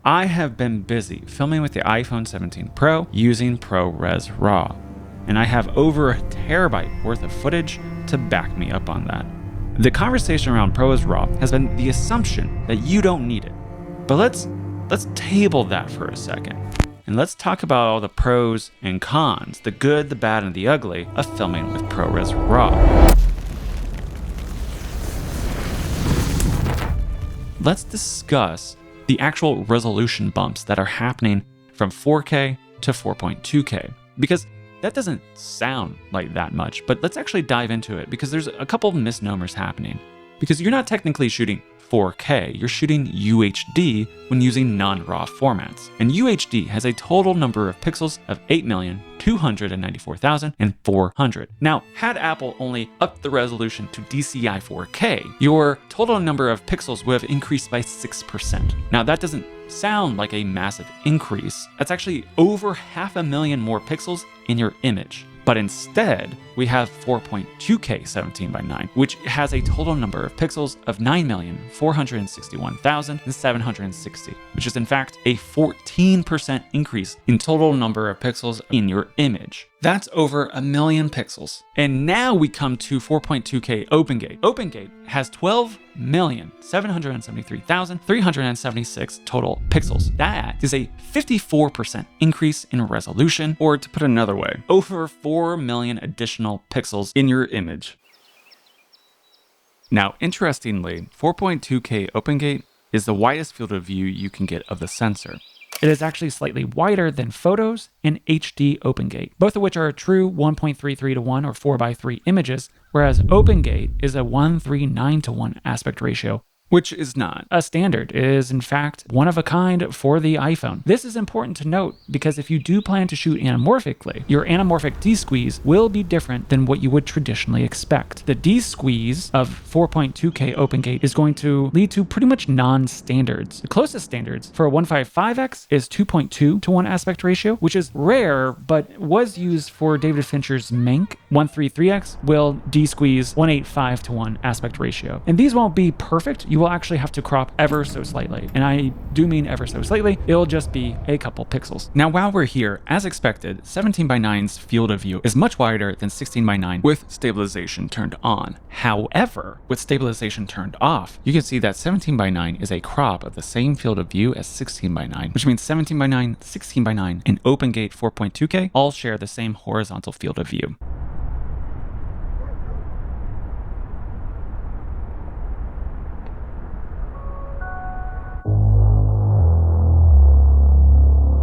I have been busy filming with the iPhone 17 Pro using ProRes RAW, and I have over a terabyte worth of footage to back me up on that. The conversation around ProRes RAW has been the assumption that you don't need it. But let's table that for a second, and let's talk about all the pros and cons, the good, the bad, and the ugly of filming with ProRes RAW. Let's discuss the actual resolution bumps that are happening from 4K to 4.2K, because that doesn't sound like that much, but let's actually dive into it, because there's a couple of misnomers happening. Because you're not technically shooting 4K, you're shooting UHD when using non-RAW formats. And UHD has a total number of pixels of 8,294,400. Now, had Apple only upped the resolution to DCI 4K, your total number of pixels would have increased by 6%. Now, that doesn't sound like a massive increase. That's actually over 500,000 more pixels in your image. But instead, we have 4.2K 17:9, which has a total number of pixels of 9,461,760, which is in fact a 14% increase in total number of pixels in your image. That's over 1 million pixels. And now we come to 4.2K OpenGate. OpenGate has 12,773,376 total pixels. That is a 54% increase in resolution, or to put it another way, over 4 million additional pixels in your image. Now, interestingly, 4.2K OpenGate is the widest field of view you can get of the sensor. It is actually slightly wider than Photos and HD OpenGate, both of which are true 1.33:1 or 4:3 images, whereas OpenGate is a 1:9:1 aspect ratio, which is not a standard. It is, in fact, one of a kind for the iPhone. This is important to note because if you do plan to shoot anamorphically, your anamorphic D-squeeze will be different than what you would traditionally expect. The D-squeeze of 4.2K OpenGate is going to lead to pretty much non-standards. The closest standards for a 1.55x is 2.2:1 aspect ratio, which is rare, but was used for David Fincher's Mank. 1.33x will D-squeeze 1.85:1 aspect ratio. And these won't be perfect. You will actually have to crop ever so slightly. And I do mean ever so slightly. It'll just be a couple pixels. Now, while we're here, as expected, 17:9's field of view is much wider than 16:9 with stabilization turned on. However, with stabilization turned off, you can see that 17:9 is a crop of the same field of view as 16:9, which means 17:9, 16:9, and OpenGate 4.2K all share the same horizontal field of view.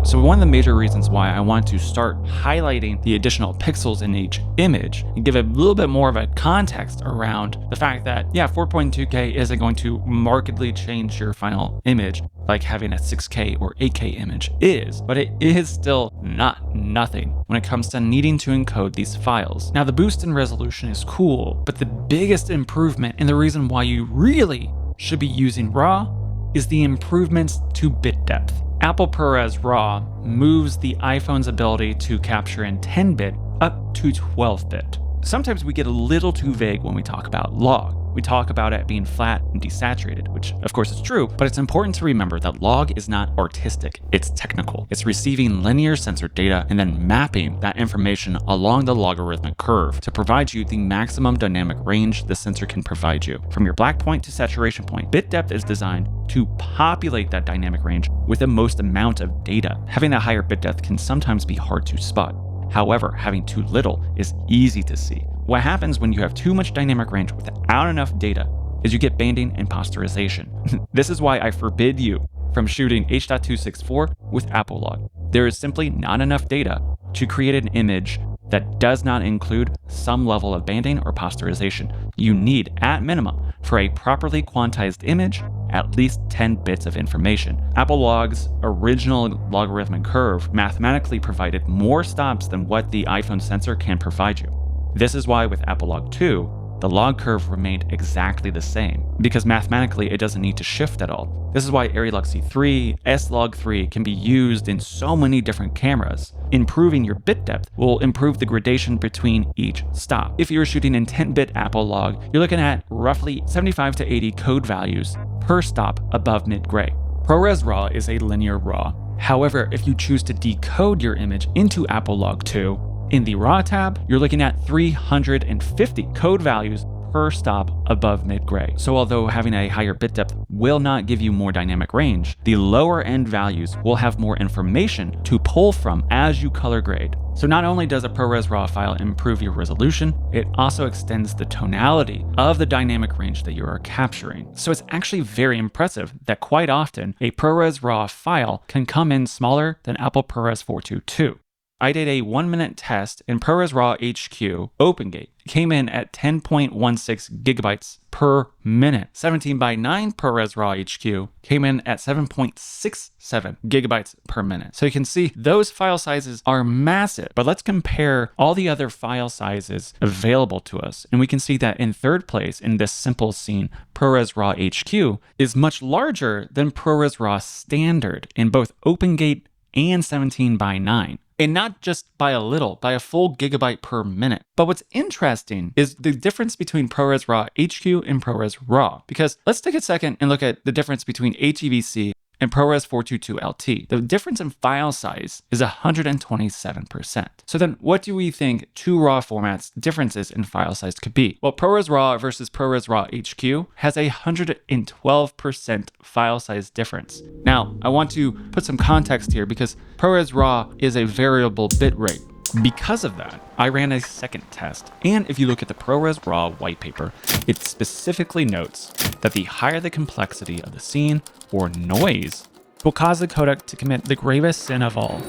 So one of the major reasons why I want to start highlighting the additional pixels in each image and give a little bit more of a context around the fact that, yeah, 4.2K isn't going to markedly change your final image like having a 6K or 8K image is, but it is still not nothing when it comes to needing to encode these files. Now, the boost in resolution is cool, but the biggest improvement and the reason why you really should be using RAW is the improvements to bit depth. Apple ProRes RAW moves the iPhone's ability to capture in 10-bit up to 12-bit. Sometimes we get a little too vague when we talk about log. We talk about it being flat and desaturated, which of course is true, but it's important to remember that log is not artistic, it's technical. It's receiving linear sensor data and then mapping that information along the logarithmic curve to provide you the maximum dynamic range the sensor can provide you. From your black point to saturation point, bit depth is designed to populate that dynamic range with the most amount of data. Having that higher bit depth can sometimes be hard to spot. However, having too little is easy to see. What happens when you have too much dynamic range without enough data is you get banding and posterization. This is why I forbid you from shooting H.264 with Apple Log. There is simply not enough data to create an image that does not include some level of banding or posterization. You need, at minimum, for a properly quantized image, at least 10 bits of information. Apple Log's original logarithmic curve mathematically provided more stops than what the iPhone sensor can provide you. This is why with Apple Log 2, the log curve remained exactly the same, because mathematically it doesn't need to shift at all. This is why ARRILOG C3, S-Log3 can be used in so many different cameras. Improving your bit depth will improve the gradation between each stop. If you're shooting in 10-bit Apple Log, you're looking at roughly 75 to 80 code values per stop above mid-gray. ProRes RAW is a linear RAW. However, if you choose to decode your image into Apple Log 2, in the RAW tab, you're looking at 350 code values per stop above mid-gray. So although having a higher bit depth will not give you more dynamic range, the lower end values will have more information to pull from as you color grade. So not only does a ProRes RAW file improve your resolution, it also extends the tonality of the dynamic range that you are capturing. So it's actually very impressive that quite often a ProRes RAW file can come in smaller than Apple ProRes 422. I did a 1-minute test in ProRes RAW HQ OpenGate. It came in at 10.16 gigabytes per minute. 17:9 ProRes RAW HQ came in at 7.67 gigabytes per minute. So you can see those file sizes are massive, but let's compare all the other file sizes available to us. And we can see that in third place in this simple scene, ProRes RAW HQ is much larger than ProRes RAW Standard in both OpenGate and 17:9. And not just by a little, by a full gigabyte per minute. But what's interesting is the difference between ProRes RAW HQ and ProRes RAW. Because let's take a second and look at the difference between HEVC and ProRes 422 LT. The difference in file size is 127%. So then what do we think two RAW formats differences in file size could be? Well, ProRes RAW versus ProRes RAW HQ has a 112% file size difference. Now, I want to put some context here because ProRes RAW is a variable bit rate. Because of that, I ran a second test. And if you look at the ProRes RAW white paper, it specifically notes that the higher the complexity of the scene or noise will cause the codec to commit the gravest sin of all.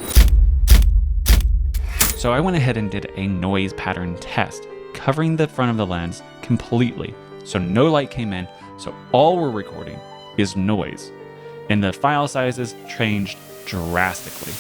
So I went ahead and did a noise pattern test, covering the front of the lens completely. So no light came in, so all we're recording is noise. And the file sizes changed drastically.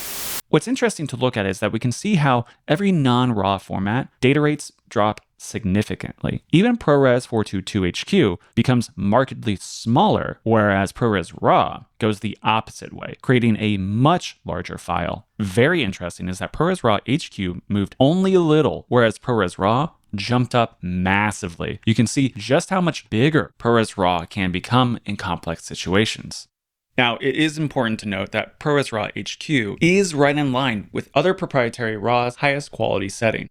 What's interesting to look at is that we can see how every non-RAW format, data rates drop significantly. Even ProRes 422 HQ becomes markedly smaller, whereas ProRes RAW goes the opposite way, creating a much larger file. Very interesting is that ProRes RAW HQ moved only a little, whereas ProRes RAW jumped up massively. You can see just how much bigger ProRes RAW can become in complex situations. Now, it is important to note that ProRes RAW HQ is right in line with other proprietary RAW's highest quality setting.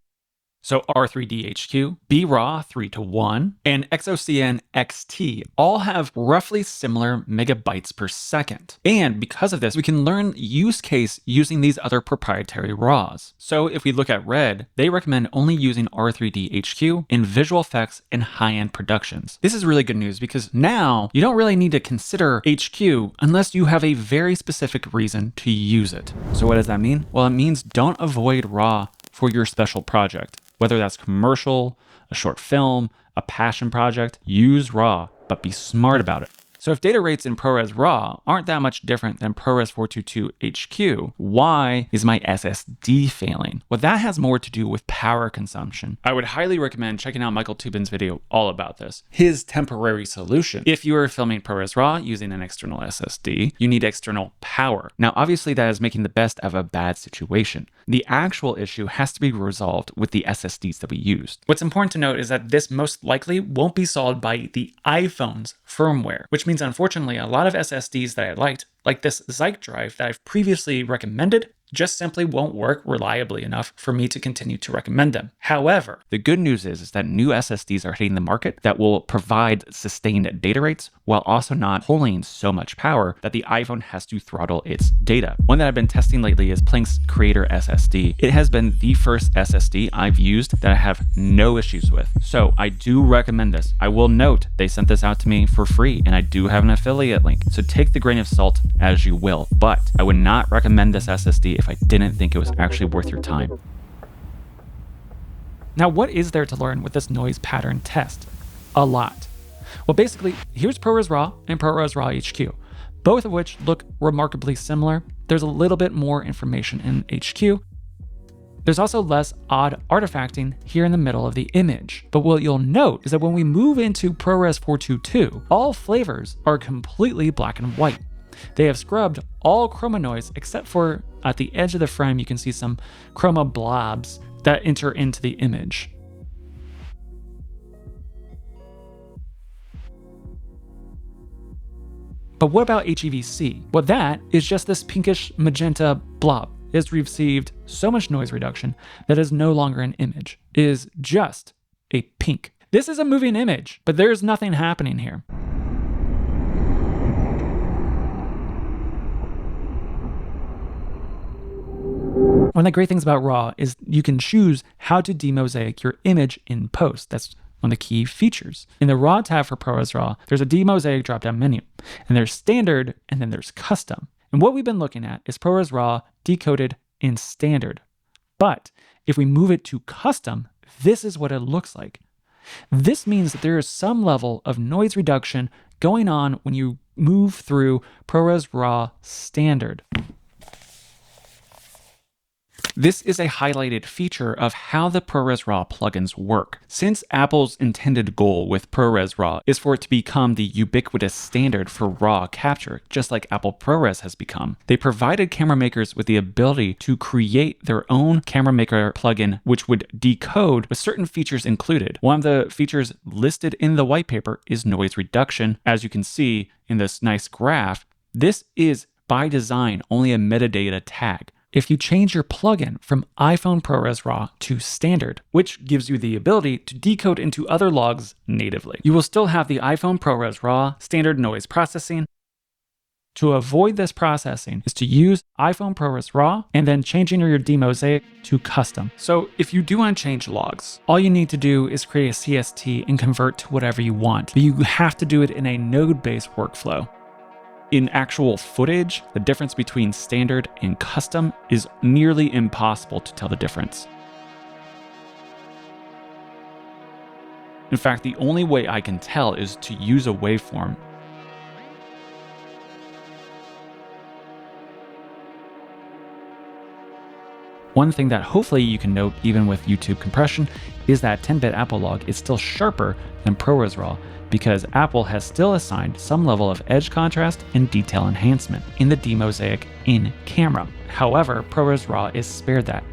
So R3D HQ, BRAW 3:1, and XOCN XT all have roughly similar megabytes per second. And because of this, we can learn use case using these other proprietary RAWs. So if we look at Red, they recommend only using R3D HQ in visual effects and high-end productions. This is really good news because now you don't really need to consider HQ unless you have a very specific reason to use it. So what does that mean? Well, it means don't avoid RAW for your special project. Whether that's commercial, a short film, a passion project, use RAW, but be smart about it. So if data rates in ProRes RAW aren't that much different than ProRes 422 HQ, why is my SSD failing? Well, that has more to do with power consumption. I would highly recommend checking out Michael Tubin's video all about this. His temporary solution. If you are filming ProRes RAW using an external SSD, you need external power. Now, obviously that is making the best of a bad situation. The actual issue has to be resolved with the SSDs that we used. What's important to note is that this most likely won't be solved by the iPhone's firmware, which means unfortunately a lot of SSDs that I liked, like this Zyke drive that I've previously recommended, just simply won't work reliably enough for me to continue to recommend them. However, the good news is that new SSDs are hitting the market that will provide sustained data rates while also not pulling so much power that the iPhone has to throttle its data. One that I've been testing lately is Plank's Creator SSD. It has been the first SSD I've used that I have no issues with. So I do recommend this. I will note they sent this out to me for free and I do have an affiliate link. So take the grain of salt as you will, but I would not recommend this SSD if I didn't think it was actually worth your time. Now, what is there to learn with this noise pattern test? A lot. Well, basically, here's ProRes RAW and ProRes RAW HQ, both of which look remarkably similar. There's a little bit more information in HQ. There's also less odd artifacting here in the middle of the image. But what you'll note is that when we move into ProRes 422, all flavors are completely black and white. They have scrubbed all chroma noise except for at the edge of the frame, you can see some chroma blobs that enter into the image. But what about HEVC? Well, that is just this pinkish magenta blob. It's received so much noise reduction that is no longer an image. It is just a pink. This is a moving image, but there's nothing happening here. One of the great things about RAW is you can choose how to demosaic your image in post. That's one of the key features. In the RAW tab for ProRes RAW, there's a demosaic drop-down menu, and there's standard, and then there's custom. And what we've been looking at is ProRes RAW decoded in standard. But if we move it to custom, this is what it looks like. This means that there is some level of noise reduction going on when you move through ProRes RAW standard. This is a highlighted feature of how the ProRes RAW plugins work. Since Apple's intended goal with ProRes RAW is for it to become the ubiquitous standard for RAW capture, just like Apple ProRes has become, they provided camera makers with the ability to create their own camera maker plugin, which would decode with certain features included. One of the features listed in the white paper is noise reduction. As you can see in this nice graph, this is by design only a metadata tag. If you change your plugin from iPhone ProRes RAW to standard, which gives you the ability to decode into other logs natively, you will still have the iPhone ProRes RAW standard noise processing. To avoid this processing is to use iPhone ProRes RAW and then changing your demosaic to custom. So if you do want to change logs, all you need to do is create a CST and convert to whatever you want, but you have to do it in a node-based workflow. In actual footage, the difference between standard and custom is nearly impossible to tell the difference. In fact, the only way I can tell is to use a waveform. One thing that hopefully you can note even with YouTube compression is that 10-bit Apple log is still sharper than ProRes RAW, because Apple has still assigned some level of edge contrast and detail enhancement in the demosaic in camera. However, ProRes RAW is spared that.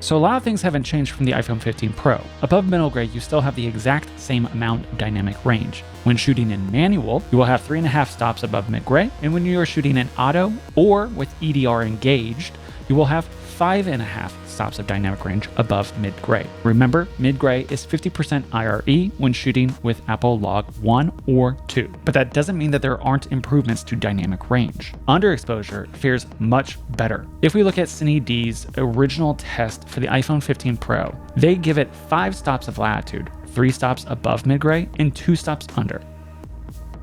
So a lot of things haven't changed from the iPhone 15 Pro. Above middle gray, you still have the exact same amount of dynamic range. When shooting in manual, you will have 3.5 stops above mid gray, and when you are shooting in auto or with EDR engaged, you will have 5.5 stops of dynamic range above mid-gray. Remember, mid-gray is 50% IRE when shooting with Apple Log 1 or 2, but that doesn't mean that there aren't improvements to dynamic range. Underexposure fares much better. If we look at CineD's original test for the iPhone 15 Pro, they give it 5 stops of latitude, 3 stops above mid-gray, and 2 stops under.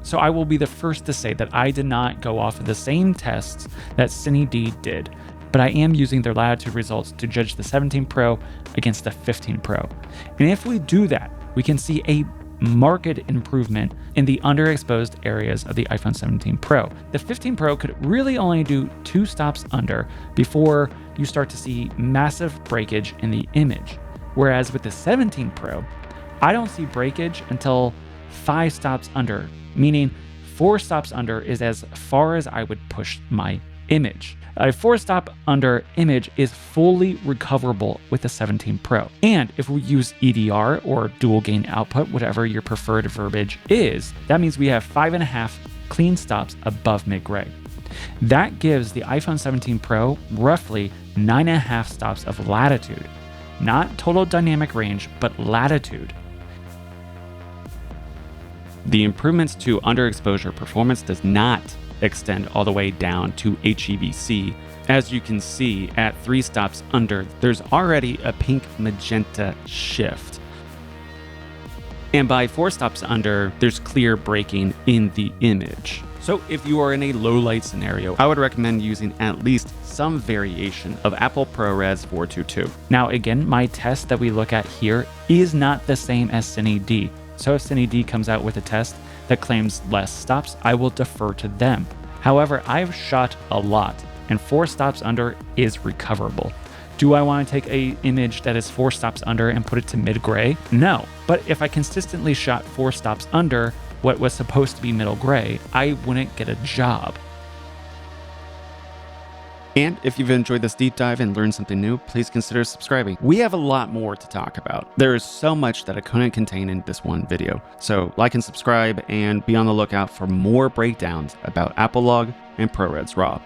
So I will be the first to say that I did not go off of the same tests that CineD did, but I am using their latitude results to judge the 17 Pro against the 15 Pro. And if we do that, we can see a marked improvement in the underexposed areas of the iPhone 17 Pro. The 15 Pro could really only do 2 stops under before you start to see massive breakage in the image. Whereas with the 17 Pro, I don't see breakage until 5 stops under, meaning 4 stops under is as far as I would push my image. A 4-stop under image is fully recoverable with the 17 Pro. And if we use EDR or dual gain output, whatever your preferred verbiage is, that means we have 5.5 clean stops above mid-gray. That gives the iPhone 17 Pro roughly 9.5 stops of latitude, not total dynamic range, but latitude. The improvements to underexposure performance does not extend all the way down to HEVC. As you can see, at 3 stops under, there's already a pink magenta shift. And by 4 stops under, there's clear breaking in the image. So if you are in a low light scenario, I would recommend using at least some variation of Apple ProRes 422. Now again, my test that we look at here is not the same as CineD. So if CineD comes out with a test that claims less stops, I will defer to them. However, I've shot a lot, and 4 stops under is recoverable. Do I want to take an image that is 4 stops under and put it to mid-gray? No. But if I consistently shot 4 stops under what was supposed to be middle gray, I wouldn't get a job. And if you've enjoyed this deep dive and learned something new, please consider subscribing. We have a lot more to talk about. There is so much that I couldn't contain in this one video. So like and subscribe and be on the lookout for more breakdowns about Apple Log and ProRes RAW.